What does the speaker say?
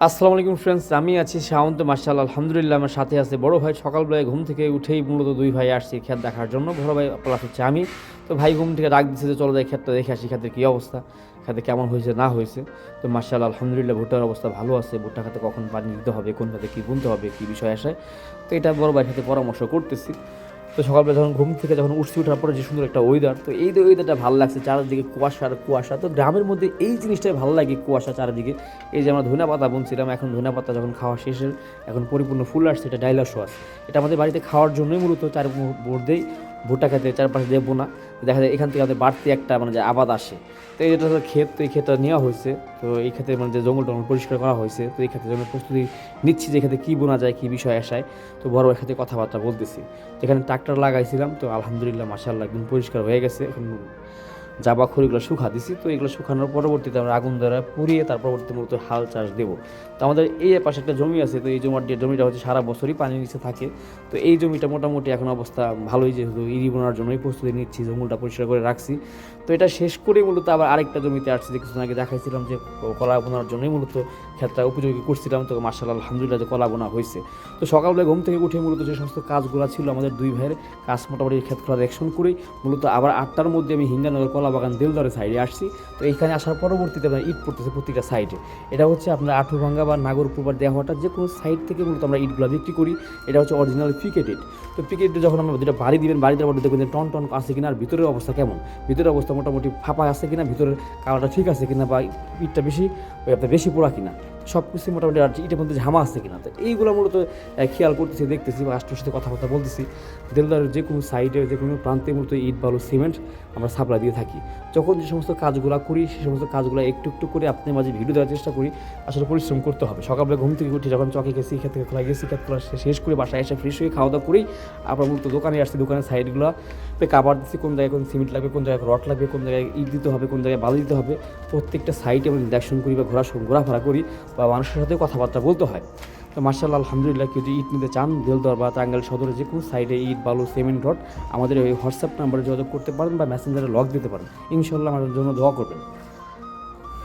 আসসালামু আলাইকুম ফ্রেন্ডস, আমি আছি শাওন্ত। মাশাআল্লাহ আলহামদুলিল্লাহ, আমার সাথে আছে বড় ভাই। সকালবেলায় ঘুম থেকে উঠেই মূলত দুই ভাই আসছি ক্ষেত দেখার জন্য। বড় ভাই প্লাস হচ্ছে আমি। তো ভাই ঘুম থেকে ডাক দিচ্ছে যে চলো যাই ক্ষেতটা দেখে আসি, ক্ষেতের কী অবস্থা, ক্ষেতে কেমন হয়েছে না হয়েছে। তো মাশাআল্লাহ আলহামদুলিল্লাহ ভুট্টার অবস্থা ভালো আছে। ভুট্টা খাতে কখন পানি দিতে হবে, কোন খাতে কী বুনতে হবে, কী বিষয় আসে, তো এটা বড় ভাইয়ের সাথে পরামর্শ করতেছি। তো সকালবেলা যখন ঘুম থেকে যখন উঠছি, ওঠার পরে যে সুন্দর একটা ওয়েদার, তো এই ওয়েদারটা ভালো লাগছে। চারিদিকে কুয়াশা আর কুয়াশা। তো গ্রামের মধ্যে এই জিনিসটাই ভালো লাগে, কুয়াশা চারিদিকে। এই যে আমরা ধনিয়া পাতা বুনছিলাম, এখন ধনিয়া পাতা যখন খাওয়া শেষের এখন পরিপূর্ণ ফুল আসছে, এটা ডাইলা সোয়াস। এটা আমাদের বাড়িতে খাওয়ার জন্যই মূলত চার বোর্ডেই ভুট্টা খেতে চারপাশে দেবো না, দেখা যায় এখান থেকে আমাদের বাড়তি একটা মানে যে আবাদ আসে। তো এই যেটা হলো ক্ষেত, তো এই ক্ষেতটা নেওয়া হয়েছে। তো এই ক্ষেত্রে মানে যে জঙ্গল টঙ্গল পরিষ্কার করা হয়েছে, তো এই ক্ষেত্রে জন্য প্রস্তুতি নিচ্ছি যে ক্ষেত্রে কী বোনা যায়, কী বিষয় আসায়। তো বড় একসাথে কথাবার্তা বলতেছি। যেখানে ট্রাক্টর লাগাইছিলাম, তো আলহামদুলিল্লাহ মাশাআল্লাহ একদম পরিষ্কার হয়ে গেছে। এখন জাবা খড়িগুলো শুকা দিছি। তো এগুলো শুকানোর পরবর্তীতে আমরা আগুন দ্বারা পুড়িয়ে তার পরবর্তী মূলত হাল চাষ দেবো। তো আমাদের এই পাশে একটা জমি আছে, তো এই জমিটা হচ্ছে সারা বছরই পানির নিচে থাকে। তো এই জমিটা মোটামুটি এখন অবস্থা ভালোই, যেহেতু ইরি বোনার জন্যই প্রস্তুতি নিচ্ছি, জঙ্গলটা পরিষ্কার করে রাখছি। তো এটা শেষ করে মূলত আবার আরেকটা জমিতে আসছি, যে কিছুদিন আগে দেখাইছিলাম যে কলা বোনার জন্যই মূলত ক্ষেতটা উপযোগী করছিলাম। তো মাশাআল্লাহ আলহামদুলিল্লাহ যে কলা বোনা হয়েছে। তো সকালবেলা ঘুম থেকে উঠে মূলত যে সমস্ত কাজগুলো ছিল আমাদের দুই ভাইয়ের কাজ মোটামুটি ক্ষেত খোলা অ্যাকশন করেই মূলত আবার 8টার মধ্যে আমি হিঙ্গানগর কলা বাগান দেলদরে সাইডে আসছি। তো এইখানে আসার পরবর্তীতে আমরা ইট পড়তেছে প্রত্যেকটা সাইডে। এটা হচ্ছে আপনার আঠুভাঙ্গা বা নাগরপুর বা দেওয়াটা যে কোনো সাইড থেকে মূলত আমরা ইটগুলো বিক্রি করি। এটা হচ্ছে অরিজিনাল পিকেটেড। তো পিকেটে যখন আমরা যেটা বাড়ি দিবেন, বাড়ি দেওয়ার পর দেখবেন যে টন টন আছে কিনা, আর ভিতরের অবস্থা কেমন, ভিতরের অবস্থা মোটামুটি ফাঁপা আছে কিনা, ভিতরের কালারটা ঠিক আছে কিনা, বা ইটটা বেশি আপনার বেশি পোড়া কিনা, সব কিছু মোটামুটি আর ইটের মধ্যে ঝামা আছে কিনা। তো এইগুলো মূলত খেয়াল করতেছি, দেখতেছি বা রাষ্ট্রের সাথে কথাবার্তা বলতেছি। দেলদারের যে কোনো সাইডে যে কোনো প্রান্তে মূলত ইট বালু সিমেন্ট আমরা সাপ্লাই দিয়ে থাকি। যখন যে সমস্ত কাজগুলো করি, সেই সমস্ত কাজগুলো একটু একটু করে আপনার মাঝে ভিডিও দেওয়ার চেষ্টা করি। আসলে পরিশ্রম করতে হবে। সকালবেলা ঘুম থেকে উঠে যখন চকে গেছি, ক্ষেত থেকে খোলা গেছি, ক্ষেত খোলা শেষ করে বাসায় এসে ফ্রেশ হয়ে খাওয়া দাওয়া করেই আবার মূলত দোকানে আসছি। দোকানের সাইডগুলো কাভার দিচ্ছি, কোন জায়গায় কোন সিমেন্ট লাগবে, কোন জায়গায় রড লাগবে, কোন জায়গায় ইট দিতে হবে, কোন জায়গায় বালি দিতে হবে। প্রত্যেকটা সাইডে আমরা নিরীক্ষণ করি বা ঘোরাফেরা করি, বা মানুষের সাথে কথাবার্তা বলতে হয়। তো মাশাআল্লাহ আলহামদুলিল্লাহ, কেউ যদি ইট নিতে চান দেলদর বা টাঙ্গাইল সদরে যে কোনো সাইডে ইট বালু সিমেন্ট রড, আমাদের ওই হোয়াটসঅ্যাপ নাম্বারে যোগাযোগ করতে পারেন বা মেসেঞ্জারে লক দিতে পারেন। ইনশাআল্লাহ আমাদের জন্য দোয়া করবেন।